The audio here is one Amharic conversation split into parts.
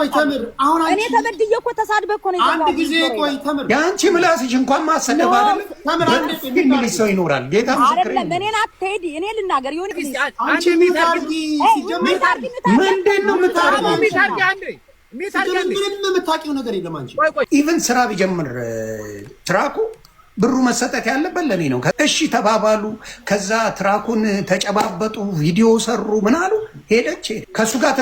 ቆይ ተምር አሁን እኔ ተበድዬ እኮ ተሳድበህ እኮ ነው አንድ ጊዜ ቆይ ተምር ያንቺ ምላስሽ እንኳን ማሰደብ አይደለም ተምር አንድ ምን ሰው ይኖራል ጌታ ምስክር አይደለም እኔን አትሄድ እኔ ልናገር ይሁን አንቺ ሚታርጊ ሲጀምር ምንድነው የምታረጋው ምንም የምታውቂው ነገር የለም አንቺ ኢቭን ስራ ቢጀምር ትራኩ ብሩ መሰጠት ያለበት ለኔ ነው እሺ ተባባሉ ከዛ ትራኩን ተጨባበጡ ቪዲዮ ሰሩ ምን አሉ ሄደች ከሱ ጋር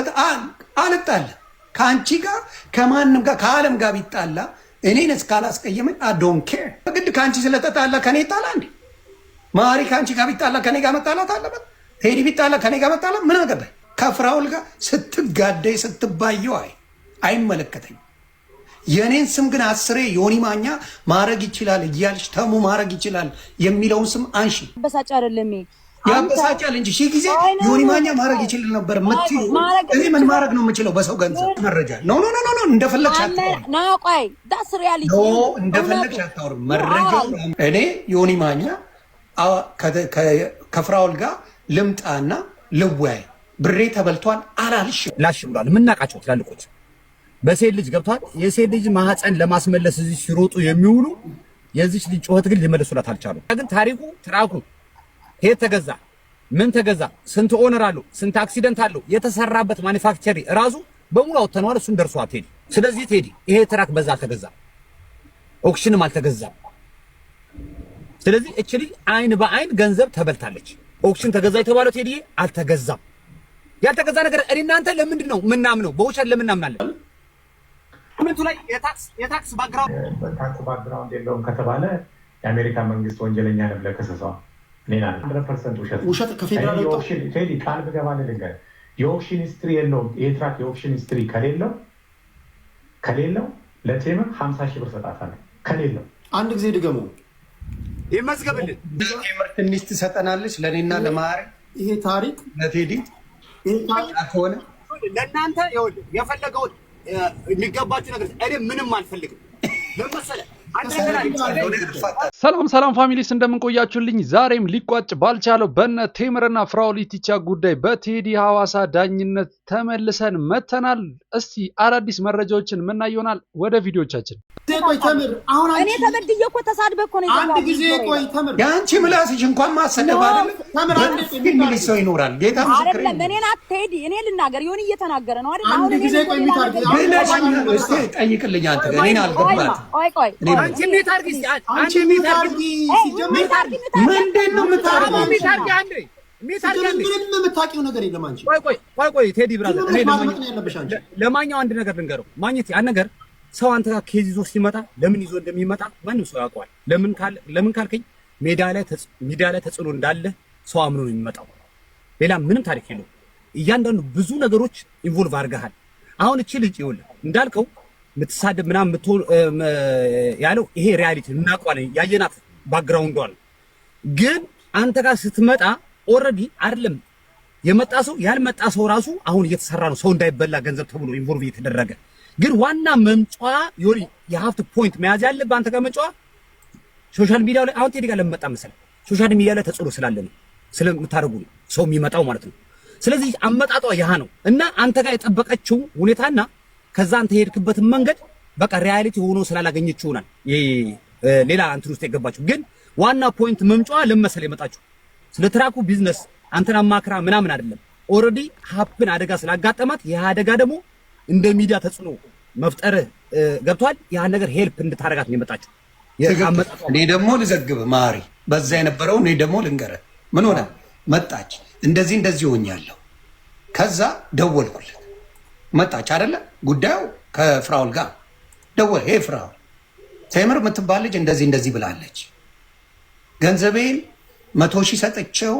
አልጣለ ካንቺ ጋር ከማንም ጋር ከዓለም ጋር ቢጣላ እኔን እስካላስቀየመኝ I don't care በግድ ካንቺ ስለተጣላ ከኔ ይጣላ እንዴ ማሪ ካንቺ ጋር ቢጣላ ከኔ ጋር መጣላት አለበት ሄዲ ቢጣላ ከኔ ጋር መጣላ ምን አገባኝ ከፍራውል ጋር ስትጋደይ ስትባየው አይመለከተኝ የኔን ስም ግን አስሬ ዮኒ ማኛ ማረግ ይችላል እያልሽ ተሙ ማረግ ይችላል የሚለውን ስም አንሺ በሳጭ አይደለም ያበሳጫል እንጂ ሺ ጊዜ ዮኒ ማኛ ማረግ ይችላል ነበር መጥቶ እኔ ምን ማረግ ነው የምችለው በሰው ገንዘብ መረጃ ኖ እንደፈለግሽ አታውሪ ና ቆይ ዳስ ሪያሊቲ ኖ እንደፈለግሽ አታውሪ መረጃው እኔ ዮኒ ማኛ ከፍራውል ጋር ልምጣና ልወያይ ብሬ ተበልቷል አላልሽ ላሽ ብሏል ምናቃቸው ትላልቆች በሴት ልጅ ገብቷል የሴት ልጅ ማህፀን ለማስመለስ እዚህ ሲሮጡ የሚውሉ የዚህ ልጅ ጮህት ግን ሊመለሱላት አልቻሉም ግን ታሪኩ ትራኩ ሄድ ተገዛ ምን ተገዛ ስንት ኦነር አለው ስንት አክሲደንት አለው የተሰራበት ማኒፋክቸሪ ራሱ በሙሉ አውጥተናል እሱን ደርሷል ቴዲ ስለዚህ ቴዲ ይሄ ትራክ በዛ ተገዛ ኦክሽንም አልተገዛም ስለዚህ እቺ ልጅ አይን በአይን ገንዘብ ተበልታለች ኦክሽን ተገዛ የተባለው ቴዲ አልተገዛም ያልተገዛ ነገር እኔ እናንተ ለምንድን ነው ምናምነው በውሸት ለምን እናምናለን ኮሜንቱ ላይ የታክስ ባክግራውንድ የለውም ከተባለ የአሜሪካ መንግስት ወንጀለኛ ነው ብለህ ከሰሰው ሌላ 100% ውሸት ከፌደራል ቴዲ ቃል ብገባልህ ልንገርህ የኦክሽን ሂስትሪ የለውም የትራክ የኦክሽን ሂስትሪ ከሌለው ለቴምር 50 ሺህ ብር ሰጣታለሁ ከሌለው አንድ ጊዜ ድገሙ ይመዝገብልን ቴምር ትንሽ ትሰጠናለች ለኔና ለማሪ ይሄ ታሪክ ለቴዲ ይሄ ታሪክ ከሆነ ለእናንተ የፈለገው የሚገባችሁ ነገር እኔ ምንም አልፈልግም ለምሳሌ ሰላም ፋሚሊስ እንደምንቆያችሁልኝ ዛሬም ሊቋጭ ባልቻለው በነ ቴምርና ፍራኦል ኢቲቻ ጉዳይ በቴዲ ሐዋሳ ዳኝነት ተመልሰን መተናል እስቲ አዳዲስ መረጃዎችን ምን ይሆናል ወደ ቪዲዮቻችን ቆይ ተምር አሁን እኔ ተበድዬ እኮ ተሳድበህ እኮ ነው አንድ ጊዜ ቆይ ተምር ያንቺ ምላስሽ እንኳን ማሰደብ አይደለም ተምር አንድ ምን ሰው ይኖራል ጌታ ምስክር አይደለም እኔን አትሄድ እኔ ልናገር ይሁን እየተናገረ ነው አይደል አንድ ጊዜ ቆይ ሚታርጊ እስቲ ጠይቅልኝ አንተ እኔን አልገባት ቆይ አንቺ ሚታርጊ አንቺ ሚታርጊ ሲጀምር ምንድነው የምታረጋው ምንም የምታውቂው ነገር የለም አንቺ ቆይ ቴዲ ብራዘር እኔ ለማኛው አንድ ነገር ልንገረው ማግኘት ያን ነገር ሰው አንተ ጋር ኬዝ ይዞ ሲመጣ ለምን ይዞ እንደሚመጣ ማንም ሰው ያውቀዋል ለምን ካልከኝ ሚዲያ ላይ ተጽዕኖ እንዳለ ሰው አምኖ ነው የሚመጣው ሌላ ምንም ታሪክ የለውም እያንዳንዱ ብዙ ነገሮች ኢንቮልቭ አድርገሃል አሁን እቺ ልጅ ይኸውልህ እንዳልከው ምትሳደብ ምናምን ያለው ይሄ ሪያሊቲ እናውቀዋለን ያየናት ባክግራውንዷን ግን አንተ ጋር ስትመጣ ኦልሬዲ አይደለም የመጣ ሰው ያልመጣ ሰው ራሱ አሁን እየተሰራ ነው ሰው እንዳይበላ ገንዘብ ተብሎ ኢንቮልቭ እየተደረገ ግን ዋና መምጫዋ ዮኒ የሀፍት ፖይንት መያዝ ያለብህ አንተ ጋር መጫዋ ሶሻል ሚዲያው ላይ አሁን ቴዲ ጋር ለመጣ መሰለህ ሶሻል ሚዲያ ላይ ተጽዕኖ ስላለ ነው ስለምታረጉ ነው ሰው የሚመጣው ማለት ነው ስለዚህ አመጣጧ ያህ ነው እና አንተ ጋር የጠበቀችው ሁኔታና ከዛ አንተ ሄድክበትን መንገድ በቃ ሪያሊቲ ሆኖ ስላላገኘችው ነው ሌላ አንተ ውስጥ የገባችው ግን ዋና ፖይንት መምጫዋ ለመሰለ የመጣችው ስለ ትራኩ ቢዝነስ አንተና ማክራ ምናምን አይደለም ኦሬዲ ሀፕን አደጋ ስላጋጠማት ይሄ አደጋ ደግሞ እንደ ሚዲያ ተጽዕኖ መፍጠር ገብቷል ያ ነገር ሄልፕ እንድታረጋት ነው የመጣችው እኔ ደግሞ ልዘግብ ማሪ በዛ የነበረው እኔ ደግሞ ልንገረ ምን ሆነ መጣች እንደዚህ ሆኛለሁ ከዛ ደወልኩለት መጣች አይደለ ጉዳዩ ከፍራኦል ጋር ደወል ሄ ፍራኦል ቴምር የምትባል ልጅ እንደዚህ ብላለች ገንዘቤን 100 ሺህ ሰጥቼው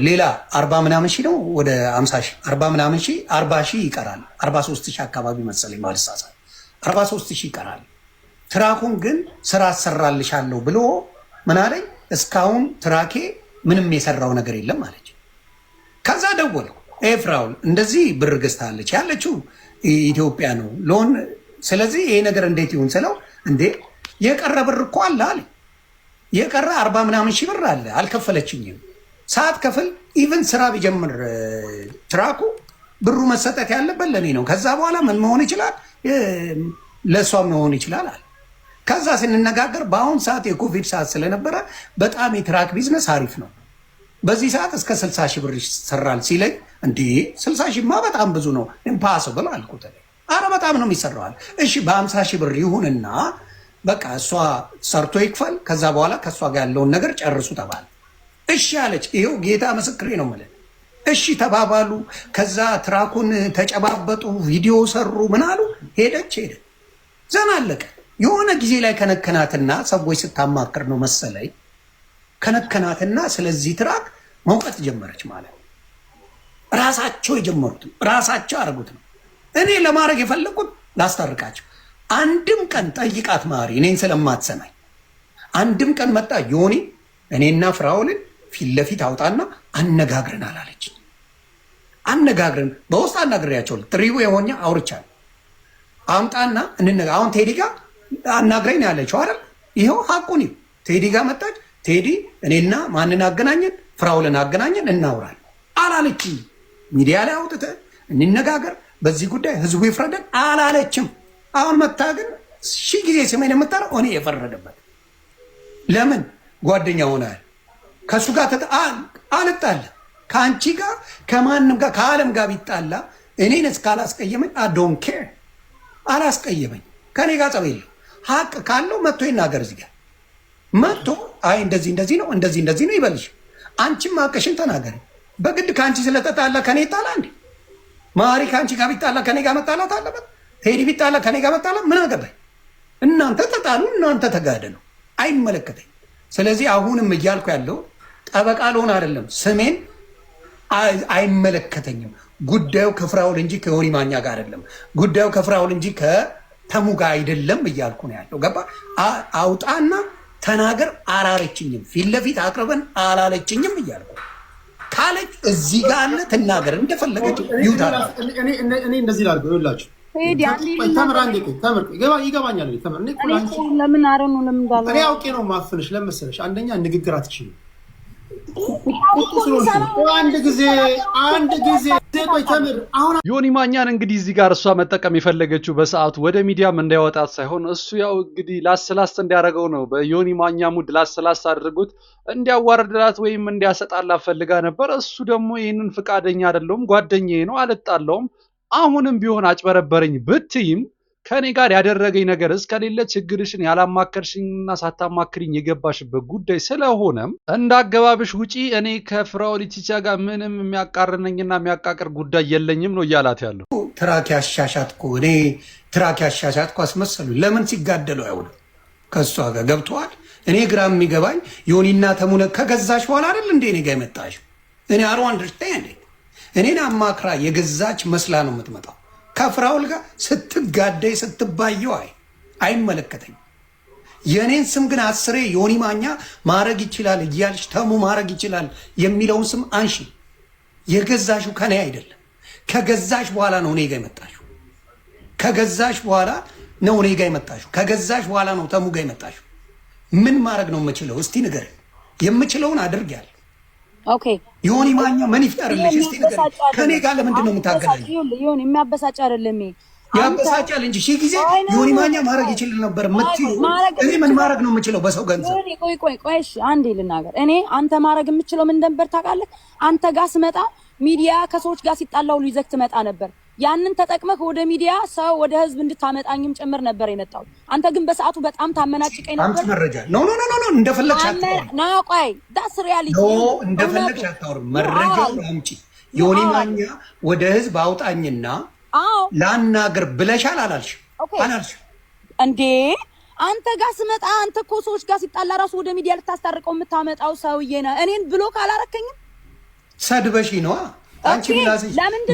ሌላ 40 ምናምን ሺህ ነው ወደ 50 ሺህ 40 ምናምን ሺህ 40 ሺህ ይቀራል 43 ሺህ አካባቢ መሰለኝ ማልሳሳ 43 ሺህ ይቀራል ትራኩን ግን ስራ አሰራልሻለሁ ብሎ ምን አለኝ እስካሁን ትራኬ ምንም የሰራው ነገር የለም አለች ከዛ ደወልኩ ፍራኦል እንደዚህ ብር ገዝታለች ያለችው ኢትዮጵያ ነው ሎን ስለዚህ ይሄ ነገር እንዴት ይሁን ስለው እንዴ የቀረ ብር እኮ አለ የቀረ 40 ምናምን ሺህ ብር አለ አልከፈለችኝም ሰዓት ከፍል ኢቭን ስራ ቢጀምር ትራኩ ብሩ መሰጠት ያለበት ለኔ ነው። ከዛ በኋላ ምን መሆን ይችላል? ለሷ መሆን ይችላል አለ። ከዛ ስንነጋገር በአሁን ሰዓት የኮቪድ ሰዓት ስለነበረ በጣም የትራክ ቢዝነስ አሪፍ ነው። በዚህ ሰዓት እስከ 60 ሺህ ብር ይሰራል ሲለኝ እንዴ 60 ሺህማ በጣም ብዙ ነው ኢምፓሲብል አልኩት። አረ በጣም ነው የሚሰራው። እሺ በ50 ሺህ ብር ይሁንና በቃ እሷ ሰርቶ ይክፈል፣ ከዛ በኋላ ከእሷ ጋር ያለውን ነገር ጨርሱ ተባለ። እሺ አለች። ይኸው ጌታ ምስክሬ ነው የምልህ። እሺ ተባባሉ። ከዛ ትራኩን ተጨባበጡ፣ ቪዲዮ ሰሩ፣ ምን አሉ። ሄደች ዘና አለቀ። የሆነ ጊዜ ላይ ከነከናትና ሰዎች ስታማክር ነው መሰለኝ ከነከናትና ስለዚህ ትራክ መውቀት ጀመረች ማለት ነው። ራሳቸው የጀመሩት ራሳቸው አድርጉት ነው። እኔ ለማድረግ የፈለኩት ላስታርቃቸው። አንድም ቀን ጠይቃት ማሪ እኔን ስለማትሰማኝ አንድም ቀን መጣ ዮኒ እኔና ፍራውልን ፊት ለፊት አውጣና አነጋግረን አላለች። አነጋግረን በውስጥ አናግሬያቸው ትሪው የሆኛ አውርቻለሁ። አምጣና አሁን ቴዲ ጋር አናግረኝ ያለችው አይደል? ይኸው ሀቁን ቴዲ ጋር መጣች። ቴዲ እኔና ማንን አገናኘን? ፍራውልን አገናኘን፣ እናውራለን አላለችኝ። ሚዲያ ላይ አውጥተህ እንነጋገር በዚህ ጉዳይ ህዝቡ ይፍረደን አላለችም። አሁን መታ ግን ሺህ ጊዜ ስሜን የምታለው እኔ የፈረደበት ለምን ጓደኛ ሆናል። ከእሱ ጋር አልጣላ ከአንቺ ጋር ከማንም ጋር ከዓለም ጋር ቢጣላ እኔን እስካላስቀየመኝ ዶንት ኬር አላስቀየመኝ። ከኔ ጋር ጸብ የለው። ሀቅ ካለው መጥቶ ይናገር። እዚህ ጋር መጥቶ አይ እንደዚህ እንደዚህ ነው እንደዚህ እንደዚህ ነው ይበልሽ። አንቺም ሀቅሽን ተናገሪ። በግድ ከአንቺ ስለተጣላ ከኔ ይጣላ እንዴ? ማሪ ከአንቺ ጋር ቢጣላ ከኔ ጋር መጣላት አለበት? ቴዲ ቢጣላ ከኔ ጋር መጣላ ምን አገባኝ? እናንተ ተጣሉ፣ እናንተ ተጋደሉ፣ አይመለከተኝ። ስለዚህ አሁንም እያልኩ ያለው ጠበቃ ልሆን አይደለም፣ ስሜን አይመለከተኝም። ጉዳዩ ከፍራውል እንጂ ከዮኒ ማኛ ጋር አይደለም። ጉዳዩ ከፍራውል እንጂ ከተሙ ጋር አይደለም እያልኩ ነው ያለው። ገባ? አውጣና ተናገር አላለችኝም። ፊት ለፊት አቅርበን አላለችኝም እያልኩ ካለች እዚህ ጋር አለ ትናገር፣ እንደፈለገች ይውጣ። እኔ እንደዚህ ላድርገው ይላችሁ ይገባኛል። ለምን አረኑ ለምን እንዳለ እኔ አውቄ ነው ማፍንሽ። ለመሰለሽ አንደኛ ንግግር አትችልም። አንድ ጊዜ ቆይ ተምር። አሁን ዮኒ ማኛን እንግዲህ እዚህ ጋር እሷ መጠቀም የፈለገችው በሰዓቱ ወደ ሚዲያም እንዳይወጣት ሳይሆን እሱ ያው እንግዲህ ላስላስ እንዲያደርገው ነው። በዮኒ ማኛ ሙድ ላስላስ አድርጎት እንዲያዋርድላት ወይም እንዲያሰጣላት ፈልጋ ነበር። እሱ ደግሞ ይህንን ፍቃደኛ አይደለውም። ጓደኛዬ ነው አልጣለውም። አሁንም ቢሆን አጭበረበረኝ ብትይም ከኔ ጋር ያደረገኝ ነገር እስከሌለ ችግርሽን ያላማከርሽኝና ሳታማክሪኝ የገባሽበት ጉዳይ ስለሆነም እንዳገባብሽ ውጪ። እኔ ከፍራኦል ኢቲቻ ጋር ምንም የሚያቃርነኝና የሚያቃቅር ጉዳይ የለኝም ነው እያላት ያለው። ትራክ ያሻሻትኩ እኔ ትራክ ያሻሻትኩ አስመሰሉ። ለምን ሲጋደሉ አይውሉ ከእሷ ጋር ገብተዋል። እኔ ግራ የሚገባኝ ዮኒና ተሙነ ከገዛሽ በኋላ አይደል እንዴ እኔ ጋር የመጣሽው? እኔ አሮ አንደርስታንድ እኔን አማክራ የገዛች መስላ ነው የምትመጣው። ከፍራውል ጋር ስትጋደይ ስትባየው አይመለከተኝም። የኔን ስም ግን አስሬ ዮኒ ማኛ ማረግ ይችላል እያልሽ ተሙ ማረግ ይችላል የሚለውን ስም አንሺ። የገዛሽው ከኔ አይደለም። ከገዛሽ በኋላ ነው እኔ ጋር የመጣሽው። ከገዛሽ በኋላ ነው እኔ ጋር የመጣሽው። ከገዛሽ በኋላ ነው ተሙ ጋር የመጣሽው። ምን ማድረግ ነው የምችለው? እስቲ ንገረኝ። የምችለውን አድርጊያለሁ። ኦኬ ዮኒ ማኛ ምን ይፍጠርልሽ? እስቲ ንገረኝ። ከኔ ጋር ለምንድን ነው የምታገናኝ? ዮኒ የሚያበሳጭ አይደለም። ያበሳጫል እንጂ ሺህ ጊዜ ዮኒ ማኛ ማድረግ ይችል ነበር የምትይው። እኔ ምን ማድረግ ነው የምችለው በሰው ገንዘብ? ቆይ እሺ አንዴ ልናገር። እኔ አንተ ማድረግ የምችለው ምን ነበር ታውቃለህ? አንተ ጋር ስመጣ ሚዲያ ከሰዎች ጋር ሲጣላው ይዘህ ትመጣ ነበር። ያንን ተጠቅመህ ወደ ሚዲያ ሰው ወደ ህዝብ እንድታመጣኝም ጭምር ነበር የመጣው። አንተ ግን በሰዓቱ በጣም ታመናጭቀኝ ነበር። አንተ መረጃ ኖ እንደፈለግሽ አታውሪ። ና ቆይ ዳስ ሪያሊቲ እንደፈለግሽ አታውሪ። መረጃውን አምጪ። ዮኒ ማኛ ወደ ህዝብ አውጣኝና ላናገር ብለሻል አላልሽ? አላልሽ እንዴ? አንተ ጋር ስመጣ አንተ እኮ ሰዎች ጋር ሲጣላ ራሱ ወደ ሚዲያ ልታስታርቀው የምታመጣው ሰውዬ ነህ። እኔን ብሎክ አላረከኝም። ሰድበሽ ነዋ አንቺ ምላስ።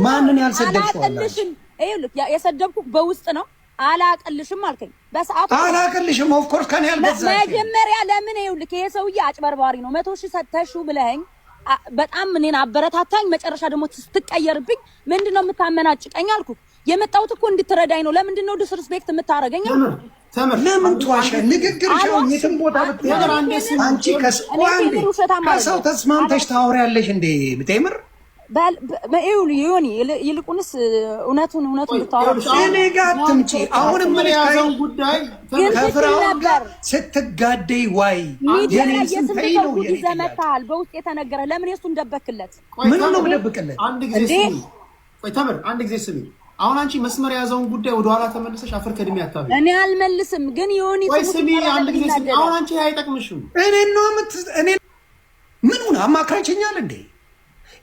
ማንን ያልሰደብሽው? አላቀልሽም። ይኸውልህ የሰደብኩህ በውስጥ ነው። አላቀልሽም አልከኝ በሰዓቱ። አላቀልሽም ኦፍ ኮርስ ከኔ ያልገዛሽ መጀመሪያ ለምን ይኸውልህ ይሄ ሰውዬ አጭበርባሪ ነው 100,000 ሰተሽው ብለኸኝ በጣም እኔን አበረታታኝ። መጨረሻ ደግሞ ስትቀየርብኝ ምንድነው የምታመናጭቀኝ አልኩህ። የመጣሁት እኮ እንድትረዳኝ ነው። ለምንድነው ዲስሪስፔክት የምታረገኝ? ለምን ተዋሸ? ንግግርሽ የትም ቦታ ብትሄጂ አንቺ ከሰው ተስማምተሽ ታወሪያለሽ እንዴ? ምቴምር ዮኒ ይልቁንስ እውነቱን ብታወራ እኔ ጋር አትምጪ። አሁንም ያዘው ጉዳይ ከፍራኦል ጋር ስትጋደይ ዋይ የኔን ስም ተይ ነው ይዘመታል። በውስጥ የተነገረ ለምን እሱን ደበክለት? ምን ነው ብለብቅለት? አንድ ጊዜ ስሚ፣ ቆይ ተምር፣ አንድ ጊዜ ስሚ። አሁን አንቺ መስመር ያዘውን ጉዳይ ወደ ኋላ ተመልሰሽ አፈር ከድሜ አታብቂ። እኔ አልመልስም፣ ግን ዮኒ ስሚ፣ አንድ ጊዜ ስሚ። አሁን አንቺ አይጠቅምሽም። እኔ ምን ሆነ አማክራችኛል እንዴ?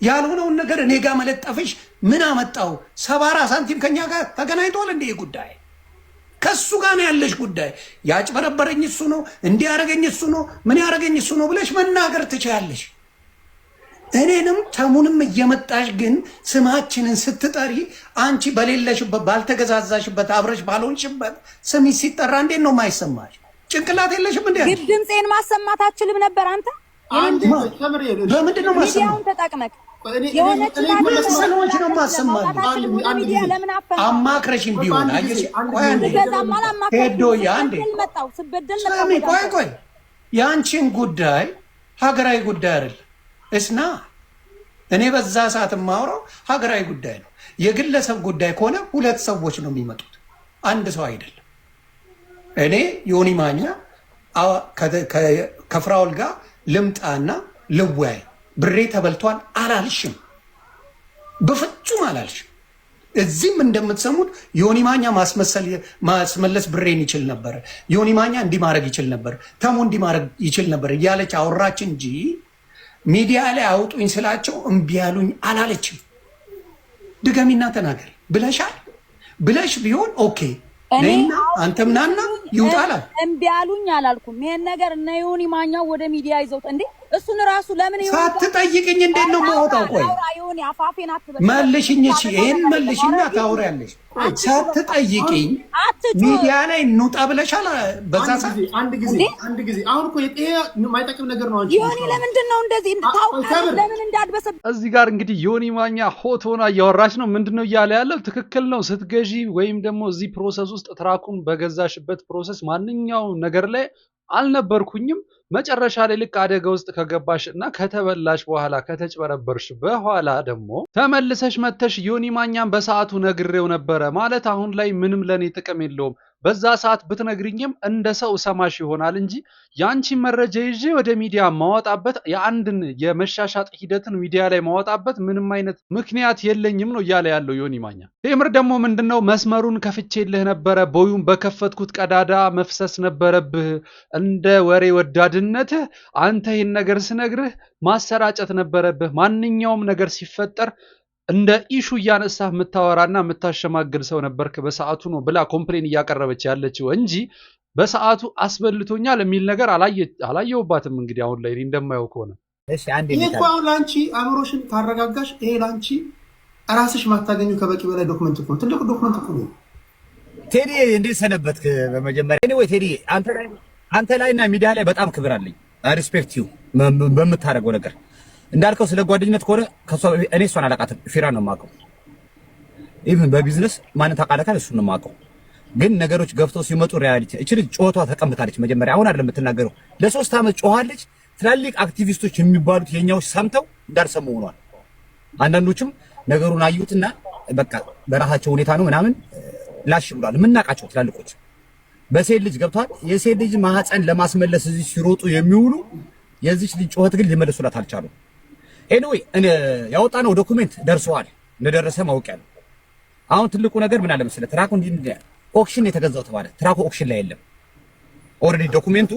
ያልሆነውን ነገር እኔ ጋር መለጠፍሽ ምን አመጣው? 70 ሳንቲም ከኛ ጋር ተገናኝቷል እንዴ? ጉዳይ ከሱ ጋር ነው ያለሽ ጉዳይ። ያጭበረበረኝ እሱ ነው፣ እንዲያረገኝ እሱ ነው፣ ምን ያረገኝ እሱ ነው ብለሽ መናገር ትችያለሽ። እኔንም ተሙንም እየመጣሽ ግን ስማችንን ስትጠሪ አንቺ በሌለሽበት ባልተገዛዛሽበት አብረሽ ባልሆንሽበት ስሚ ሲጠራ እንዴት ነው የማይሰማሽ? ጭንቅላት የለሽም እንዴ? ግን ድምጼን ማሰማት አትችልም ነበር አንተ? በምንድን ነው ሚዲያውን ተጠቅመክ ሰዎች ነው ማሰማል። አማክረሽን ቢሆን አየሽ። ቆይ የአንቺን ጉዳይ ሀገራዊ ጉዳይ አይደል እስና እኔ በዛ ሰዓት የማወራው ሀገራዊ ጉዳይ ነው። የግለሰብ ጉዳይ ከሆነ 2 ሰዎች ነው የሚመጡት፣ አንድ ሰው አይደለም። እኔ ዮኒ ማኛ ከፍራኦል ጋር ልምጣና ልወያይ ብሬ ተበልቷል አላልሽም፣ በፍጹም አላልሽም። እዚህም እንደምትሰሙት ዮኒ ማኛ ማስመለስ ብሬን ይችል ነበር፣ ዮኒ ማኛ እንዲህ ማድረግ ይችል ነበር፣ ተሙ እንዲህ ማድረግ ይችል ነበር እያለች አወራች እንጂ ሚዲያ ላይ አውጡኝ ስላቸው እምቢ ያሉኝ አላለችም። ድገሚና ተናገሪ ብለሻል። ብለሽ ቢሆን ኦኬ ነይና አንተም ናና ይውጣላል። እምቢ ያሉኝ አላልኩም። ይሄን ነገር እነ ዮኒ ማኛው ወደ ሚዲያ ይዘውት እንዴ እሱን ራሱ ለምን ይወጣ ሳትጠይቅኝ እንዴት ነው የማወጣው? ቆይ መልሽኝ፣ እሺ ይሄን መልሽና ታወሪያለሽ። ሳትጠይቅኝ ሚዲያ ላይ እንውጣ ብለሻል። በዛ ሰዓት አንድ ጊዜ አሁን እኮ ይሄ የማይጠቅም ነገር ነው። አንቺ ዮኒ ለምንድን ነው እንደዚህ ለምን እንዳድበሰብ? እዚህ ጋር እንግዲህ ዮኒ ማኛ ሆት ሆና እያወራች ነው። ምንድነው እያለ ያለው? ትክክል ነው። ስትገዢ ወይም ደግሞ እዚህ ፕሮሰስ ውስጥ ትራኩን በገዛሽበት ፕሮሰስ ማንኛውም ነገር ላይ አልነበርኩኝም። መጨረሻ ላይ ልክ አደጋ ውስጥ ከገባሽ እና ከተበላሽ በኋላ ከተጭበረበርሽ በኋላ ደግሞ ተመልሰሽ መተሽ ዮኒ ማኛን በሰዓቱ ነግሬው ነበረ ማለት አሁን ላይ ምንም ለኔ ጥቅም የለውም። በዛ ሰዓት ብትነግሪኝም እንደ ሰው ሰማሽ ይሆናል እንጂ ያንቺ መረጃ ይዤ ወደ ሚዲያ ማወጣበት የአንድን የመሻሻጥ ሂደትን ሚዲያ ላይ ማወጣበት ምንም አይነት ምክንያት የለኝም ነው እያለ ያለው ዮኒ ማኛ። ቴምር ደግሞ ምንድነው መስመሩን ከፍቼልህ ነበረ፣ ቦዩን በከፈትኩት ቀዳዳ መፍሰስ ነበረብህ። እንደ ወሬ ወዳድነትህ አንተ ይህን ነገር ስነግርህ ማሰራጨት ነበረብህ። ማንኛውም ነገር ሲፈጠር እንደ ኢሹ እያነሳህ የምታወራና የምታሸማግል ሰው ነበርክ በሰዓቱ ነው ብላ ኮምፕሌን እያቀረበች ያለችው እንጂ በሰዓቱ አስበልቶኛል የሚል ነገር አላየሁባትም። እንግዲህ አሁን ላይ እንደማየው ከሆነ ይሄ እኮ አሁን ለአንቺ አእምሮሽን ካረጋጋሽ ይሄ ለአንቺ ራስሽ ማታገኙ ከበቂ በላይ ዶክመንት እኮ ነው። ትልቁ ዶክመንት እኮ ነው። ቴዲ እንዴት ሰነበትክ? በመጀመሪያ ኤኒዌይ ቴዲ አንተ ላይ እና ሚዲያ ላይ በጣም ክብር አለኝ። ሪስፔክት ዩ በምታደርገው ነገር እንዳልከው ስለ ጓደኝነት ከሆነ እኔ እሷን አላውቃትም፣ ፊራን ነው የማውቀው። ኢቭን በቢዝነስ ማንን ታውቃለህ? እሱን ነው የማውቀው። ግን ነገሮች ገፍተው ሲመጡ ሪያሊቲ እቺ ልጅ ጮቷ ተቀምጣለች። መጀመሪያ አሁን አይደለም የምትናገረው፣ ለ3 ዓመት ጮሃለች። ትላልቅ አክቲቪስቶች የሚባሉት የኛዎች ሰምተው እንዳልሰሙ ሆኗል። አንዳንዶችም ነገሩን አዩትና በቃ በራሳቸው ሁኔታ ነው ምናምን ላሽ ብሏል። የምናውቃቸው ትላልቆች በሴት ልጅ ገብቷል። የሴት ልጅ ማህፀን ለማስመለስ እዚህ ሲሮጡ የሚውሉ የዚች ልጅ ጮኸት ግን ሊመለሱላት አልቻሉም። ኤኒዌይ ያወጣነው ዶክመንት ደርሰዋል። እንደደረሰ ማውቂያለሁ። አሁን ትልቁ ነገር ምን አለ መሰለህ፣ ትራኩ እንዲህ ኦክሽን የተገዛው ተባለ። ትራኩ ኦክሽን ላይ የለም። ኦልሬዲ ዶክመንቱ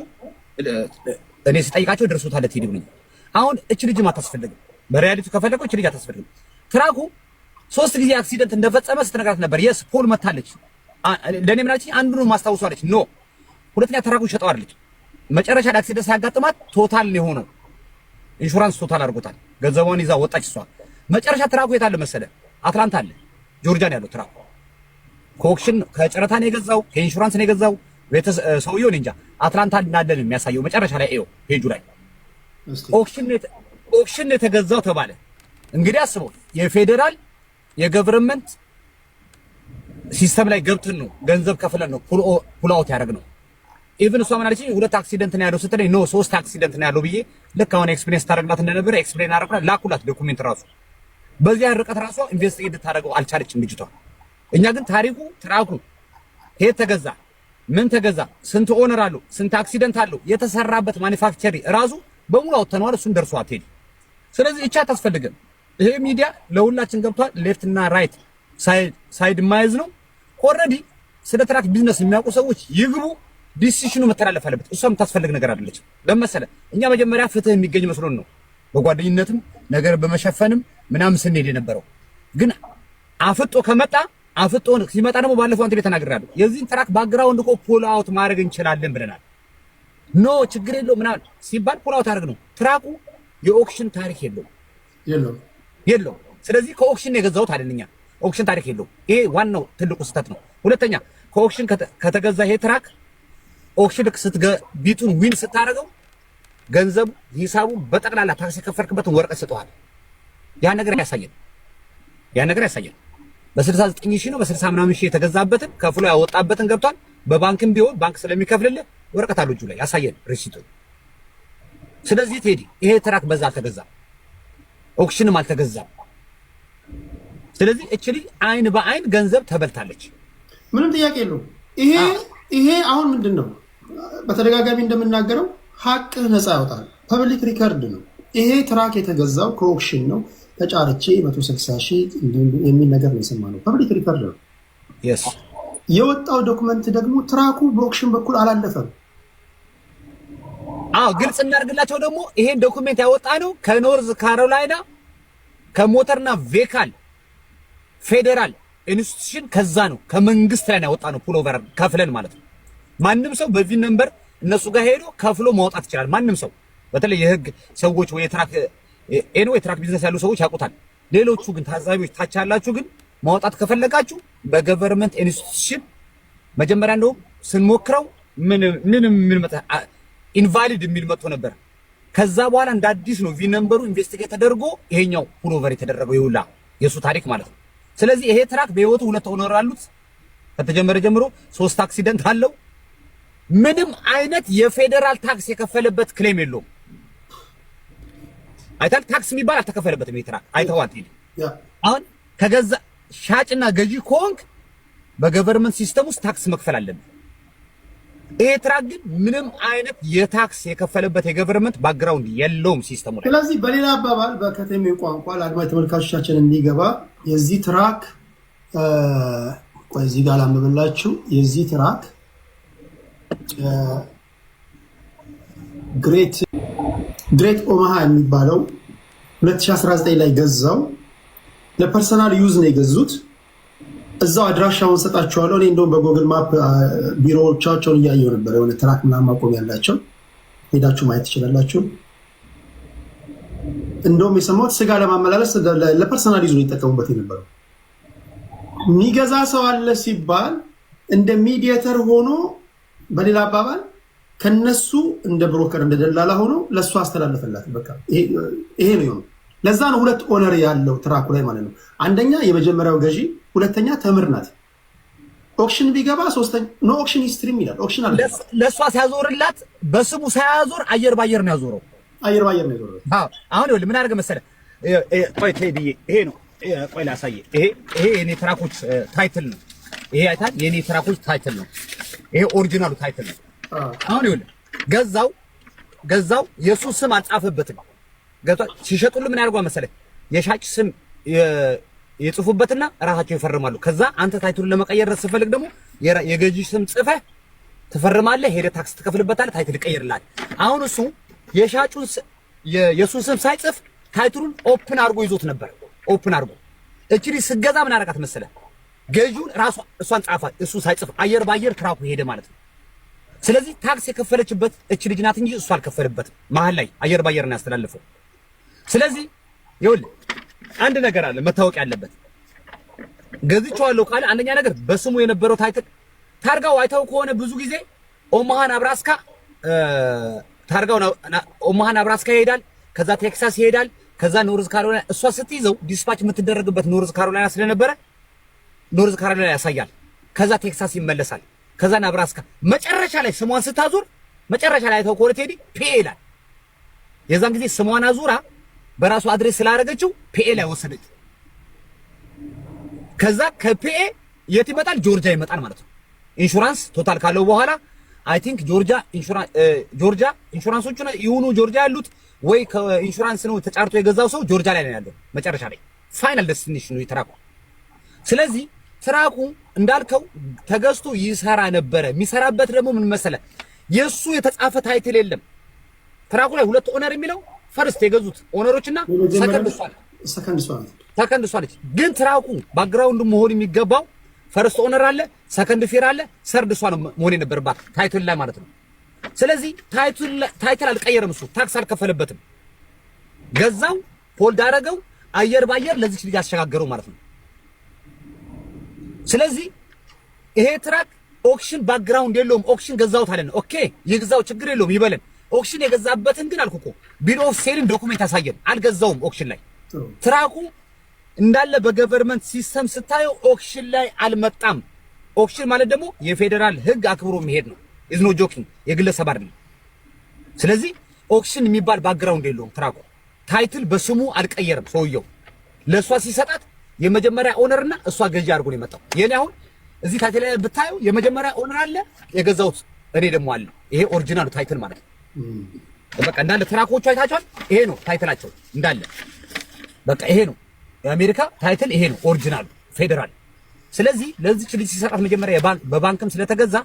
እኔ ስጠይቃቸው ደርሶታል ቴዲ ብሎኝ። አሁን እቺ ልጅም አታስፈልግም። በሪያሊቲ ከፈለገው እቺ ልጅ አታስፈልግም። ትራኩ 3 ጊዜ አክሲደንት እንደፈጸመ ስትነግራት ነበር። የስ ፖል መታለች። ለኔ ምን አለች? አንዱ ነው ማስታወሷለች። ኖ ሁለተኛ ትራኩ ሸጠው አይደለች። መጨረሻ ላይ አክሲደንት ሲያጋጥማት ቶታል ነው የሆነው። ኢንሹራንስ ቶታል አድርጎታል። ገንዘቧን ይዛ ወጣች እሷ። መጨረሻ ትራኩ የት አለ መሰለ? አትላንታ አለ፣ ጆርጂያ ነው ያለው ትራኩ። ከኦክሽን ከጨረታ ነው የገዛው፣ ከኢንሹራንስ ነው የገዛው። ሰውየው እንጃ አትላንታ እንዳለ ነው የሚያሳየው። መጨረሻ ላይ ኤዮ ፔጁ ላይ ኦክሽን የተገዛው ተባለ። እንግዲህ አስበው፣ የፌዴራል የገቨርንመንት ሲስተም ላይ ገብተን ነው ገንዘብ ከፍለን ነው ፑል አውት ያደረግነው። ኢቭን እሷ ምን አለችኝ? 2 አክሲደንት ነው ያለው ስትለኝ ኖ 3 አክሲደንት ነው ያለው ብዬ ልክ አሁን ኤክስፕሌን ታደርግላት እንደነበረ ኤክስፕሌን አደረግላት፣ ላኩላት ዶኩሜንት ራሱ በዚያ ርቀት ራሷ ኢንቨስቲጌት ታደርገው አልቻለችም ልጅቷ። እኛ ግን ታሪኩ ትራኩ የት ተገዛ፣ ምን ተገዛ፣ ስንት ኦነር አለው፣ ስንት አክሲደንት አለው፣ የተሰራበት ማኒፋክቸሪ ራሱ በሙሉ አውጥተነዋል። እሱን ደርሷት ሄድ። ስለዚህ እቻ ታስፈልገን። ይሄ ሚዲያ ለሁላችን ገብቷል። ሌፍት እና ራይት ሳይድ ማይዝ ነው። ኦልሬዲ ስለ ትራክ ቢዝነስ የሚያውቁ ሰዎች ይግቡ። ዲሲሽኑ መተላለፍ አለበት። እሷ የምታስፈልግ ነገር አይደለችም። ለመሰለ እኛ መጀመሪያ ፍትህ የሚገኝ መስሎን ነው በጓደኝነትም ነገር በመሸፈንም ምናምን ስንሄድ የነበረው። ግን አፍጦ ከመጣ አፍጦ ሲመጣ ደግሞ ባለፈው አንተ ቤት ተናግሬያለሁ። የዚህን ትራክ ባክግራውንድ እኮ ፑል አውት ማድረግ እንችላለን ብለናል። ኖ ችግር የለው ምናምን ሲባል ፑል አውት አድርግ ነው። ትራኩ የኦክሽን ታሪክ የለው። ስለዚህ ከኦክሽን የገዛሁት አይደለኛ። ኦክሽን ታሪክ የለው። ይሄ ዋናው ትልቁ ስህተት ነው። ሁለተኛ ከኦክሽን ከተገዛ ይሄ ትራክ ኦክሽን ቢቱን ዊን ስታደርገው ገንዘቡ ሂሳቡ በጠቅላላ ታክስ የከፈልክበትን ወረቀት ሰጥቷል። ያ ነገር ያሳያል። በ69 ሺህ ነው በ60 ምናምን ሺህ የተገዛበትን ከፍሎ ያወጣበትን ገብቷል። በባንክም ቢሆን ባንክ ስለሚከፍልልህ ወረቀት አለው እጁ ላይ ያሳየን ሪሲቱ። ስለዚህ ቴዲ ይሄ ትራክ በዛ አልተገዛም፣ ኦክሽንም አልተገዛም። ስለዚህ እቺ ልጅ አይን በአይን ገንዘብ ተበልታለች። ምንም ጥያቄ የለውም። ይሄ አሁን ምንድን ነው በተደጋጋሚ እንደምናገረው ሀቅህ ነፃ ያወጣል። ፐብሊክ ሪከርድ ነው። ይሄ ትራክ የተገዛው ከኦክሽን ነው። ተጫርቼ 160 ሺህ የሚል ነገር ነው የሰማነው። ፐብሊክ ሪከርድ ነው። የወጣው ዶክመንት ደግሞ ትራኩ በኦክሽን በኩል አላለፈም። ግልጽ እናድርግላቸው። ደግሞ ይሄን ዶክመንት ያወጣ ነው ከኖርዝ ካሮላይና ከሞተርና ቬካል ፌዴራል ኢንስቲትዩሽን ከዛ ነው ከመንግስት ላይ ያወጣ ነው። ፑል ኦቨር ከፍለን ማለት ነው። ማንም ሰው በቪን ነምበር እነሱ ጋር ሄዶ ከፍሎ ማውጣት ይችላል። ማንም ሰው በተለይ የህግ ሰዎች ወይ የትራክ ቢዝነስ ያሉ ሰዎች ያውቁታል። ሌሎቹ ግን ታዛቢዎች ታች ያላችሁ ግን ማውጣት ከፈለጋችሁ በገቨርንመንት ኢንስቲትዩሽን መጀመሪያ እንደውም ስንሞክረው ምንም ኢንቫሊድ የሚል መጥቶ ነበር። ከዛ በኋላ እንደ አዲስ ነው ቪን ነምበሩ ኢንቨስቲጌት ተደርጎ ይሄኛው ፑል ኦቨር የተደረገው ይውላ የሱ ታሪክ ማለት ነው። ስለዚህ ይሄ ትራክ በህይወቱ 2 ኦነር አሉት። ከተጀመረ ጀምሮ 3 አክሲደንት አለው። ምንም አይነት የፌደራል ታክስ የከፈለበት ክሌም የለውም። አይታል ታክስ የሚባል አልተከፈለበትም። ይሄ ትራክ አይተዋት ይሄ አሁን ከገዛ ሻጭና ገዢ ኮንክ በገቨርንመንት ሲስተም ውስጥ ታክስ መክፈል አለበት። ይሄ ትራክ ግን ምንም አይነት የታክስ የከፈለበት የገቨርንመንት ባክግራውንድ የለውም ሲስተሙ ላይ። ስለዚህ በሌላ አባባል በከተሜ ቋንቋ ለአድማጭ ተመልካቾቻችን እንዲገባ የዚህ ትራክ እዚህ ጋር ላምብላችሁ። የዚህ ትራክ ግሬት ኦማሃ የሚባለው 2019 ላይ ገዛው። ለፐርሰናል ዩዝ ነው የገዙት። እዛው አድራሻውን ሰጣችኋለሁ። እኔ እንደውም በጎግል ማፕ ቢሮዎቻቸውን እያየሁ ነበር። የሆነ ትራክ ምናምን ማቆም ያላቸው ሄዳችሁ ማየት ትችላላችሁ። እንደውም የሰማሁት ስጋ ለማመላለስ ለፐርሰናል ዩዝ ነው ይጠቀሙበት የነበረው። የሚገዛ ሰው አለ ሲባል እንደ ሚዲየተር ሆኖ በሌላ አባባል ከነሱ እንደ ብሮከር እንደ ደላላ ሆኖ ለሱ አስተላለፈላት። በቃ ይሄ ነው የሆነው። ለዛ ነው 2 ኦነር ያለው ትራኩ ላይ ማለት ነው። አንደኛ የመጀመሪያው ገዢ፣ ሁለተኛ ተምር ናት። ኦክሽን ቢገባ ሶስተኛ ኖ ኦክሽን ሂስትሪ ይላል። ኦክሽን አለ ለሷ ሲያዞርላት በስሙ ሳያዞር አየር ባየር ነው ያዞረው። አየር ባየር ነው ያዞረው። አሁን ይኸውልህ ምን አደረገ መሰለህ? ቆይ ቴዲዬ ይሄ ነው። ቆይ ላሳየህ። ይሄ የኔ ትራኮች ታይትል ነው። ይሄ አይታል የኔ ትራኮች ታይትል ነው። ይሄ ኦሪጂናሉ ታይትል ነው። አሁን ይኸውልህ ገዛው የሱ ስም አልጻፈበትም። ገዛው ሲሸጡልህ ምን ያደርጓል መሰለህ? የሻጭ ስም የጽፉበትና ራሳቸው ይፈርማሉ። ከዛ አንተ ታይትሉን ለመቀየር ስትፈልግ ደግሞ የገዢ ስም ጽፈህ ትፈርማለህ። ሄደህ ታክስ ትከፍልበታለህ። ታይትል ይቀየርልሃል። አሁን እሱ የሻጩን የሱን ስም ሳይጽፍ ታይትሉን ኦፕን አድርጎ ይዞት ነበር። ኦፕን አድርጎ እቺ ልጅ ስትገዛ ምን አደረጋት መሰለህ? ገዢውን ራሷ እሷን ጻፋት። እሱ ሳይጽፍ አየር ባየር ትራኩ ሄደ ማለት ነው። ስለዚህ ታክስ የከፈለችበት እቺ ልጅ ናት እንጂ እሱ አልከፈልበትም። መሀል ላይ አየር ባየር ነው ያስተላለፈው። ስለዚህ ይኸውልህ አንድ ነገር አለ መታወቅ ያለበት። ገዝቼዋለሁ ካለ አንደኛ ነገር በስሙ የነበረው ታይትል ታርጋው አይተው ከሆነ ብዙ ጊዜ ኦማሃ ናብራስካ ታርጋው ኦማሃ ናብራስካ ይሄዳል። ከዛ ቴክሳስ ይሄዳል። ከዛ ኖርዝ ካሮላይና እሷ ስትይዘው ዲስፓች የምትደረግበት ኖርዝ ካሮላይና ስለነበረ ኖርዝ ካሮላይና ያሳያል። ከዛ ቴክሳስ ይመለሳል። ከዛ ናብራስካ መጨረሻ ላይ ስሟን ስታዞር መጨረሻ ላይ አይተው ከሆነ ቴዲ ፒኤ ይላል። የዛን ጊዜ ስሟን አዙራ በራሱ አድሬስ ስላደረገችው ፒኤ ላይ ወሰደች። ከዛ ከፒኤ የት ይመጣል? ጆርጂያ ይመጣል ማለት ነው። ኢንሹራንስ ቶታል ካለው በኋላ አይ ቲንክ ጆርጂያ ኢንሹራንሶቹ ይሁኑ ጆርጂያ ያሉት ወይ ከኢንሹራንስ ነው ተጫርቶ የገዛው ሰው ጆርጂያ ላይ ነው ያለው መጨረሻ ላይ ፋይናል ዴስቲኔሽኑ ትራኩ። ስለዚህ ትራኩ እንዳልከው ተገዝቶ ይሰራ ነበረ። የሚሰራበት ደግሞ ምን መሰለ የሱ የተጻፈ ታይትል የለም ትራኩ ላይ። ሁለት ኦነር የሚለው ፈርስት የገዙት ኦነሮችና ሰከንድ ሷል ግን ትራኩ ባክግራውንድ መሆን የሚገባው ፈርስት ኦነር አለ፣ ሰከንድ ፌር አለ፣ ሰርድ ሷል መሆን የነበረባት ታይትል ላይ ማለት ነው። ስለዚህ ታይትል አልቀየረም፣ እሱ ታክስ አልከፈለበትም። ገዛው፣ ፎልድ አደረገው፣ አየር ባየር ለዚህ ልጅ አሸጋገረው ማለት ነው። ስለዚህ ይሄ ትራክ ኦክሽን ባክግራውንድ የለውም። ኦክሽን ገዛውት አለን። ኦኬ ይግዛው፣ ችግር የለውም ይበለን። ኦክሽን የገዛበትን ግን አልኩ እኮ ቢል ኦፍ ሴልን ዶኩሜንት ያሳየን። አልገዛውም ኦክሽን ላይ ትራኩ እንዳለ በገቨርንመንት ሲስተም ስታየው ኦክሽን ላይ አልመጣም። ኦክሽን ማለት ደግሞ የፌደራል ሕግ አክብሮ መሄድ ነው። ኢዝ ኖ ጆኪንግ፣ የግለሰብ አይደለም። ስለዚህ ኦክሽን የሚባል ባክግራውንድ የለውም ትራኩ። ታይትል በስሙ አልቀየረም ሰውየው። ለእሷ ሲሰጣት የመጀመሪያ ኦነርና እሷ ገዢ አድርጎ ነው የመጣው። የኔ አሁን እዚህ ታይትል ላይ ብታየው የመጀመሪያ ኦነር አለ፣ የገዛሁት እኔ ደግሞ አለ። ይሄ ኦሪጂናሉ ታይትል ማለት ነው። በቃ እንዳለ ትራኮቹ አይታቸዋል። ይሄ ነው ታይትላቸው እንዳለ። በቃ ይሄ ነው የአሜሪካ ታይትል፣ ይሄ ነው ኦሪጂናሉ ፌደራል። ስለዚህ ለዚህ ልጅ ሲሰጣት መጀመሪያ በባንክም ስለተገዛ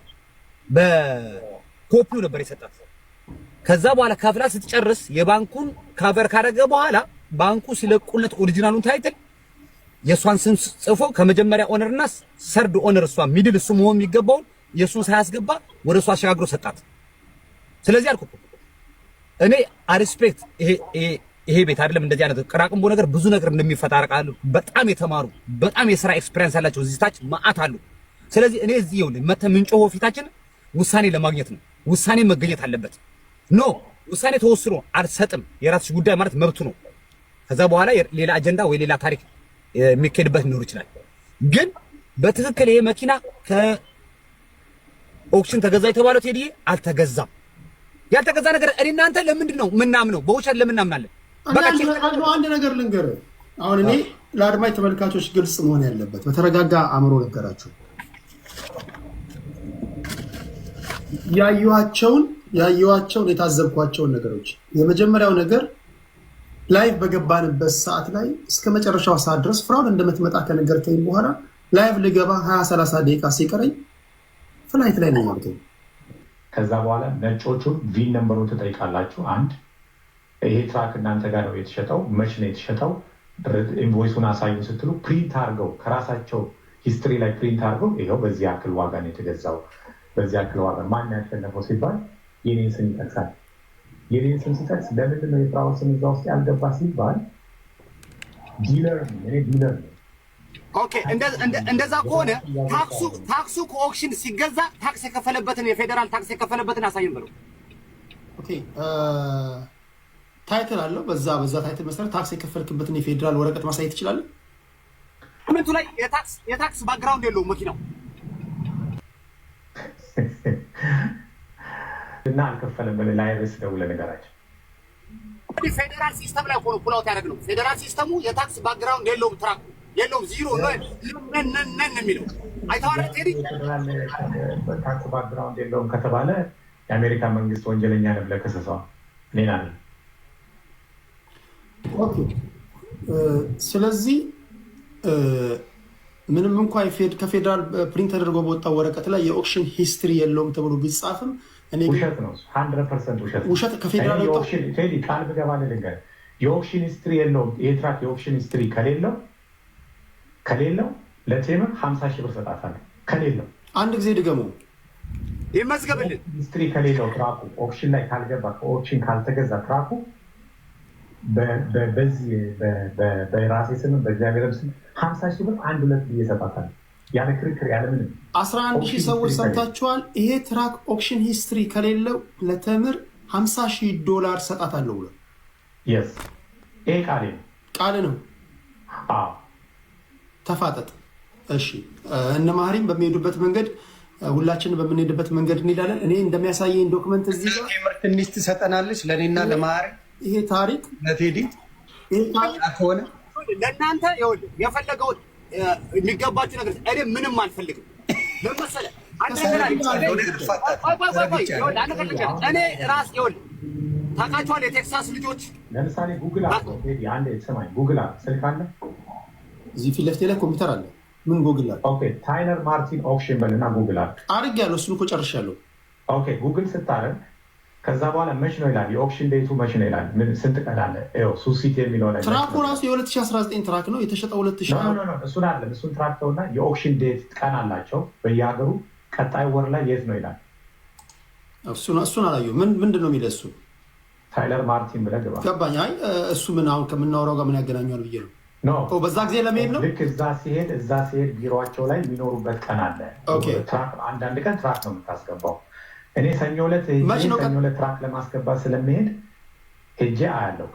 በኮፒው ነበር የሰጣት። ከዛ በኋላ ከፍላ ስትጨርስ የባንኩን ካቨር ካደረገ በኋላ ባንኩ ሲለቁለት ኦሪጂናሉን ታይትል የሷን ስም ጽፎ ከመጀመሪያ ኦነርና ሰርድ ኦነር እሷ ሚድል እሱ መሆን የሚገባውን የሱን ሳያስገባ ወደ እሷ አሸጋግሮ ሰጣት። ስለዚህ አልኩ እኔ አሪስፔክት ይሄ ቤት አይደለም እንደዚህ አይነት ቅራቅንቦ ነገር ብዙ ነገር እንደሚፈታረቃሉ በጣም የተማሩ በጣም የሥራ ኤክስፒሪየንስ ያላቸው እዚህ ታች ማአት አሉ። ስለዚህ እኔ እዚህ ይኸውልህ መተህ ምንጮሆ ፊታችን ውሳኔ ለማግኘት ነው። ውሳኔ መገኘት አለበት። ኖ ውሳኔ ተወስኖ አልሰጥም የራስሽ ጉዳይ ማለት መብቱ ነው። ከዛ በኋላ ሌላ አጀንዳ ወይ ሌላ ታሪክ የሚካሄድበት ሊኖር ይችላል። ግን በትክክል ይሄ መኪና ከኦክሽን ተገዛ የተባለው ቴዲዬ አልተገዛም። ያልተገዛ ነገር እኔ እናንተ ለምንድን ነው ምናምነው? በውሸት ለምን እናምናለን? አንድ ነገር ልንገርህ። አሁን እኔ ለአድማጭ ተመልካቾች ግልጽ መሆን ያለበት በተረጋጋ አእምሮ ነገራቸው። ያዩዋቸውን የታዘብኳቸውን ነገሮች የመጀመሪያው ነገር ላይቭ በገባንበት ሰዓት ላይ እስከ መጨረሻው ሰዓት ድረስ ፍራውድ እንደምትመጣ ከነገርከኝ በኋላ ላይቭ ልገባ 20-30 ደቂቃ ሲቀረኝ ፍላይት ላይ ነው ያልከኝ። ከዛ በኋላ ነጮቹን ቪን ነምበሩን ትጠይቃላችሁ። አንድ ይሄ ትራክ እናንተ ጋር ነው የተሸጠው፣ መች ነው የተሸጠው፣ ኢንቮይሱን አሳዩ ስትሉ ፕሪንት አድርገው ከራሳቸው ሂስትሪ ላይ ፕሪንት አድርገው ይኸው በዚህ ያክል ዋጋ ነው የተገዛው፣ በዚህ ያክል ዋጋ ማን ያሸነፈው ሲባል የኔን ስም ይጠቅሳል። የኔን ስም ሲጠቅስ ለምንድን ነው የፍራውን ስም እዛ ውስጥ ያልገባ ሲባል ዲለር ነው፣ እኔ ዲለር ነው። ኦኬ እንደዛ ከሆነ ታክሱ ከኦክሽን ሲገዛ ታክስ የከፈለበትን የፌደራል ታክስ የከፈለበትን አሳይን ብለው። ኦኬ ታይትል አለው። በዛ ታይትል መሰረት ታክስ የከፈልክበትን የፌደራል ወረቀት ማሳየት ትችላለህ። ኮሜንቱ ላይ የታክስ ባክግራውንድ የለውም መኪናው እና አልከፈለም ብለህ ላይረስ ደውለህ ነገራቸው። ፌደራል ሲስተም ላይ ሆኖ ፑል አውት ያደረግ ነው። ፌደራል ሲስተሙ የታክስ ባክግራውንድ የለውም፣ ትራክ የለውም፣ ዚሮ ነው የሚለው አይተዋል። ቴዲ ታክስ ባክግራውንድ የለውም ከተባለ የአሜሪካ መንግስት ወንጀለኛ ነው ብለህ ከሰሰዋል። ሌላ ነው። ኦኬ ስለዚህ ምንም እንኳን ከፌደራል ፕሪንት ተደርጎ በወጣው ወረቀት ላይ የኦክሽን ሂስትሪ የለውም ተብሎ ቢጻፍም ውሸት ነው። 100% ውሸት። ከፌደራል ቴዲ ቃል ብገባልህ ልንገርህ፣ የኦክሽን ሂስትሪ የለውም። ይሄ ትራክ የኦክሽን ሂስትሪ ከሌለው ለቴምር 50 ሺህ ብር ሰጣታለሁ። ከሌለው አንድ ጊዜ ድገሙ ይመዝገብልን። ሂስትሪ ከሌለው ትራኩ ኦክሽን ላይ ካልገባ ከኦክሽን ካልተገዛ ትራኩ በዚህ በራሴ ስም በእግዚአብሔርም ስም 50 ሺህ ብር 1-2 ብዬ ሰጣታለሁ። ያለ ክርክር ያለ ምንም 11,000 ሰዎች ሰምታችኋል። ይሄ ትራክ ኦክሽን ሂስትሪ ከሌለው ለተምር $50,000 ሰጣታለሁ ብሎ ይስ ይሄ ቃል ነው። አዎ ተፋጠጥ። እሺ እነ ማህሪም በሚሄዱበት መንገድ ሁላችንም በምንሄድበት መንገድ እንሄዳለን። እኔ እንደሚያሳየኝ ዶክመንት እዚህ ጋር ትንሽ ትሰጠናለች ለኔና ለማህሪ ይሄ ታሪክ ለቴዲ ይሄ ታሪክ ከሆነ ለእናንተ የፈለገው የሚገባችሁ ነገር እኔ ምንም አልፈልግም። ለምሳሌ አንተ እኔ ራስ ይኸውልህ ታውቃቸዋለህ የቴክሳስ ልጆች ለምሳሌ ጉግል አለ አንዴ ሰማይ ጉግል አለ ስልክ አለ እዚህ ፊት ለፊት ላይ ኮምፒውተር አለ ምን ጉግል አለ ኦኬ ታይለር ማርቲን ኦክሽን በልና ጉግል አለ አድርጌያለሁ እሱን እኮ ጨርሻለሁ ኦኬ ጉግል ስታረግ ከዛ በኋላ መች ነው ይላል የኦክሽን ዴቱ መች ነው ይላል ምን ስንት ቀን አለ ይኸው ሱሲቲ የሚለው ላይ ትራኩ ራሱ የ2019 ትራክ ነው የተሸጠው 2000 ነው እሱን አለ እሱን ትራክ ተውና የኦክሽን ዴት ቀን አላቸው በየሀገሩ ቀጣይ ወር ላይ የት ነው ይላል እሱን አላየሁም ምንድን ነው የሚለው እሱ ታይለር ማርቲን ብለህ ግባ ገባኝ አይ እሱ ምን አሁን ከምናወራው ጋር ምን ያገናኘዋል ብዬ ነው ኖ በዛ ጊዜ ለመሄድ ነው ልክ እዛ ሲሄድ ቢሮቸው ላይ የሚኖሩበት ቀን አለ ትራክ አንዳንድ ቀን ትራክ ነው የምታስገባው እኔ ሰኞ ዕለት ትራክ ለማስገባት ስለሚሄድ ሄጄ አያለው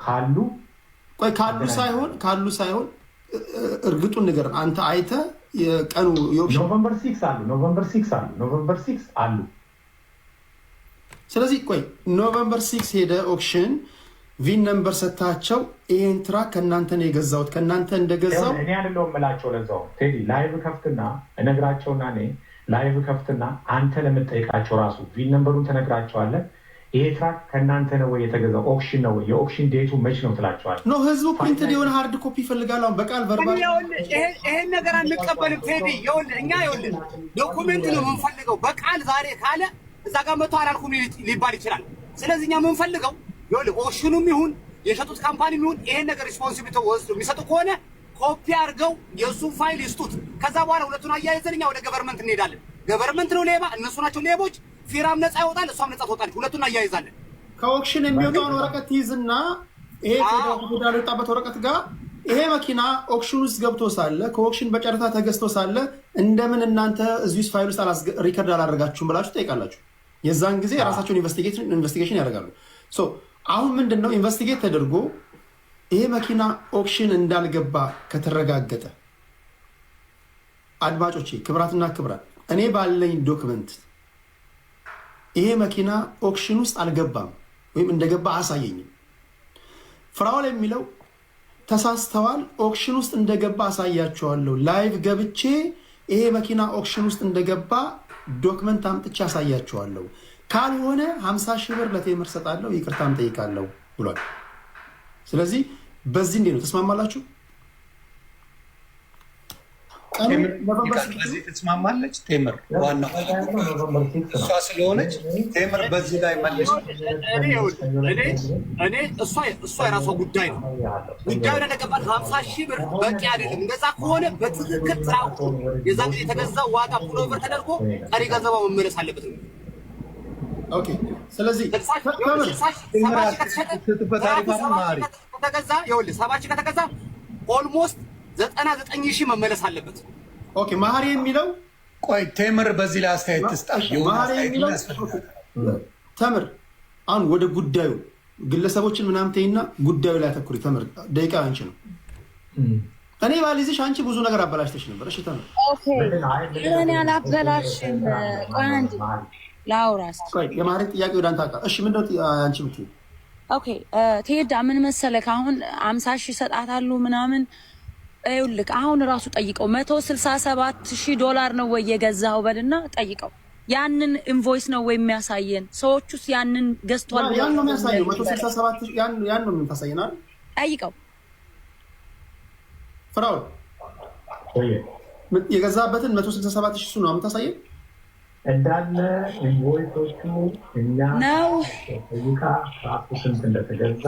ካሉ ሳይሆን እርግጡን ነገር አንተ አይተህ የቀኑ ኖቨምበር 6 አሉ ስለዚህ ቆይ ኖቨምበር 6 ሄደ ኦክሽን ቪን ነምበር ሰታቸው ይሄን ትራክ ከእናንተ ነው የገዛሁት ከእናንተ እንደገዛው እኔ አይደለሁም የምላቸው ለዛው ቴዲ ላይቭ ከፍትና እነግራቸውና እኔ ላይቭ ከፍትና አንተ ለምትጠይቃቸው ራሱ ቪን ነምበሩን ተነግራቸዋለህ ይሄ ትራክ ከእናንተ ነው ወይ የተገዛው ኦክሽን ነው ወይ የኦክሽን ዴቱ መች ነው ትላቸዋለህ ኖ ህዝቡ ፕሪንትድ የሆነ ሃርድ ኮፒ ይፈልጋል አሁን በቃል ቨርባል ይሄን ነገር አንቀበልም ቴዲ እኛ ዶኩሜንት ነው የምንፈልገው በቃል ዛሬ ካለ እዛ ጋር መቶ አላልኩም ሊባል ይችላል ስለዚህ እኛ የምንፈልገው ኦክሽኑም ይሁን የሸጡት ካምፓኒም ይሁን ይሄን ነገር ሪስፖንሲቢሊቲ ወስዶ የሚሰጡ ከሆነ ኮፒ አድርገው የእሱ ፋይል ይስጡት ከዛ በኋላ ሁለቱን አያይዘን እኛ ወደ ገቨርንመንት እንሄዳለን ገቨርንመንት ነው ሌባ እነሱ ናቸው ሌቦች ፊራም ነፃ ይወጣል እሷም ነፃ ትወጣለች ሁለቱን አያይዛለን ከኦክሽን የሚወጣውን ወረቀት ይዝና ይሄ ፌዳል የወጣበት ወረቀት ጋር ይሄ መኪና ኦክሽን ውስጥ ገብቶ ሳለ ከኦክሽን በጨረታ ተገዝቶ ሳለ እንደምን እናንተ እዚህ ፋይል ውስጥ ሪከርድ አላደረጋችሁም ብላችሁ ጠይቃላችሁ የዛን ጊዜ የራሳቸውን ኢንቨስቲጌሽን ያደርጋሉ አሁን ምንድነው ኢንቨስቲጌት ተደርጎ ይሄ መኪና ኦክሽን እንዳልገባ ከተረጋገጠ አድማጮቼ ክብራትና ክብራት እኔ ባለኝ ዶክመንት ይሄ መኪና ኦክሽን ውስጥ አልገባም ወይም እንደገባ አሳየኝም ፍራኦል የሚለው ተሳስተዋል ኦክሽን ውስጥ እንደገባ አሳያቸዋለሁ ላይቭ ገብቼ ይሄ መኪና ኦክሽን ውስጥ እንደገባ ዶክመንት አምጥቼ አሳያቸዋለሁ ካልሆነ 50 ሺህ ብር ለቴምር ሰጣለሁ ይቅርታም ጠይቃለሁ ብሏል ስለዚህ በዚህ እንዴት ነው ተስማማላችሁ በዚህ ተስማማለች ቴምር ዋናው እሷ ስለሆነች ቴምር በዚህ ላይ መልስ እኔ እሷ የራሷ ጉዳይ ነው ጉዳዩ ለተቀበል 50 ሺህ ብር በቂ አይደለም እንደዛ ከሆነ በትክክል ትራኩ የዛ ጊዜ የተገዛው ዋጋ ፑሎቨር ተደርጎ ቀሪ ገንዘባው መመለስ አለበት ኦኬ ስለዚህ ከተገዛ ኦልሞስት 99 ሺህ መመለስ አለበት ኦኬ ማህሪ የሚለው ቆይ ቴምር በዚህ ላይ አስተያየት ትስጣ ተምር አሁን ወደ ጉዳዩ ግለሰቦችን ምናምን ተይና ጉዳዩ ላይ አተኩሪ ተምር ደቂቃ አንቺ ነው እኔ ባልይዝሽ አንቺ ብዙ ነገር አበላሽተሽ ነበር እሺ ተምር ኦኬ እኔ አላበላሽም ቆይ አንዴ ላውራስ ቆይ የማህሪ ጥያቄ ወደ አንተ አቃ እሺ ምንድነው አንቺ ምትይ ኦኬ ትሄዳ ምን መሰለህ አሁን 50 ሺህ ሰጣታሉ ምናምን ይኸውልህ አሁን ራሱ ጠይቀው $167,000 ነው ወይ የገዛው በልና ጠይቀው ያንን ኢንቮይስ ነው ወይ የሚያሳየን ሰዎቹስ ያንን ገዝቷል ያን ነው የሚያሳየው 167 ያን ነው የምታሳየናል ጠይቀው ፍራኦል የገዛበትን 167,000 እሱ ነው የምታሳየን እንዳለ ኢንቮይሶቹ እኛ ነው ይካ ራሱ ስንት እንደተገዛ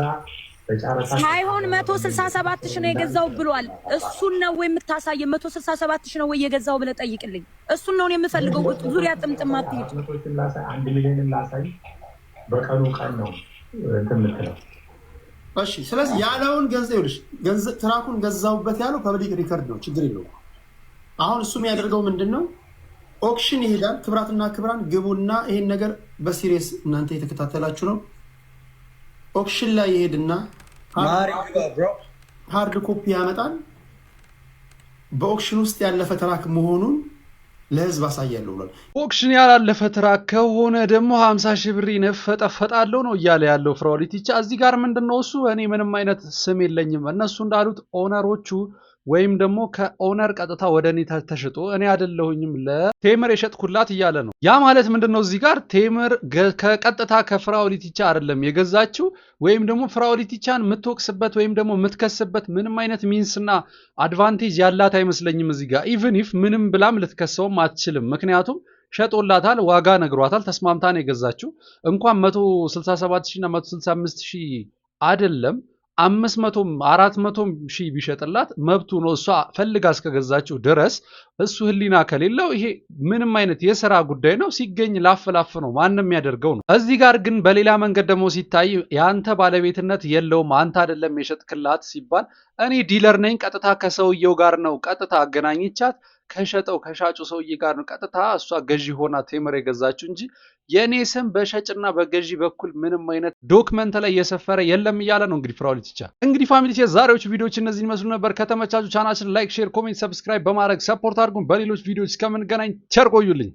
ሳይሆን 167,000 ነው የገዛው ብሏል እሱን ነው ወይ የምታሳየን 167,000 ነው ወይ የገዛው ብለህ ጠይቅልኝ እሱን ነው የምፈልገው ዙሪያ ጥምጥም አትሄድ 1 ሚሊዮን ላሳይ በቀኑ ቀን ነው እንትን የምትለው እሺ ስለዚህ ያለውን ገንዘብ ትራኩን ገዛውበት ያለው ፐብሊክ ሪከርድ ነው ችግር የለውም አሁን እሱ የሚያደርገው ምንድነው ኦክሽን ይሄዳል ክብራትና ክብራን ግቡና ይሄን ነገር በሲሪየስ እናንተ የተከታተላችሁ ነው ኦክሽን ላይ ይሄድና ሃርድ ኮፒ ያመጣል በኦክሽን ውስጥ ያለፈ ትራክ መሆኑን ለህዝብ አሳያለሁ ብሏል ኦክሽን ያላለፈ ትራክ ከሆነ ደግሞ 50 ሺህ ብር ይነፈጠፈጣለሁ ነው እያለ ያለው ፍራኦል ኢቲቻ እዚህ ጋር ምንድነው እሱ እኔ ምንም አይነት ስም የለኝም እነሱ እንዳሉት ኦነሮቹ ወይም ደግሞ ከኦነር ቀጥታ ወደ እኔ ተሽጦ እኔ አይደለሁኝም ለቴምር የሸጥኩላት እያለ ነው። ያ ማለት ምንድነው? እዚህ ጋር ቴምር ከቀጥታ ከፍራኦል ኢቲቻ አይደለም የገዛችው፣ ወይም ደግሞ ፍራኦል ኢቲቻን የምትወቅስበት ወይም ደግሞ የምትከስበት ምንም አይነት ሚንስና አድቫንቴጅ ያላት አይመስለኝም። እዚህ ጋር ኢቭን ኢፍ ምንም ብላም ልትከሰውም አትችልም። ምክንያቱም ሸጦላታል፣ ዋጋ ነግሯታል፣ ተስማምታ ነው የገዛችው። እንኳን 167,000 እና 165,000 አይደለም 500 400,000 ቢሸጥላት መብቱ ነው፣ እሷ ፈልጋ እስከገዛችው ድረስ። እሱ ህሊና ከሌለው ይሄ ምንም አይነት የሥራ ጉዳይ ነው፣ ሲገኝ ላፍ ነው፣ ማንም ያደርገው ነው። እዚህ ጋር ግን በሌላ መንገድ ደግሞ ሲታይ ያንተ ባለቤትነት የለውም አንተ አይደለም የሸጥክላት ሲባል እኔ ዲለር ነኝ፣ ቀጥታ ከሰውየው ጋር ነው ቀጥታ አገናኝቻት ከሸጠው ከሻጩ ሰውዬ ጋር ነው ቀጥታ እሷ ገዢ ሆና ቴምር የገዛችው እንጂ የኔ ስም በሸጭና በገዢ በኩል ምንም አይነት ዶክመንት ላይ የሰፈረ የለም እያለ ነው እንግዲህ ፍራኦል ኢቲቻ። እንግዲህ ፋሚሊ የዛሬዎቹ ቪዲዮዎች እነዚህን ይመስሉ ነበር። ከተመቻቹ ቻናላችንን ላይክ፣ ሼር፣ ኮሜንት፣ ሰብስክራይብ በማድረግ ሰፖርት አድርጉን። በሌሎች ቪዲዮዎች እስከምንገናኝ ቸር ቆዩልኝ።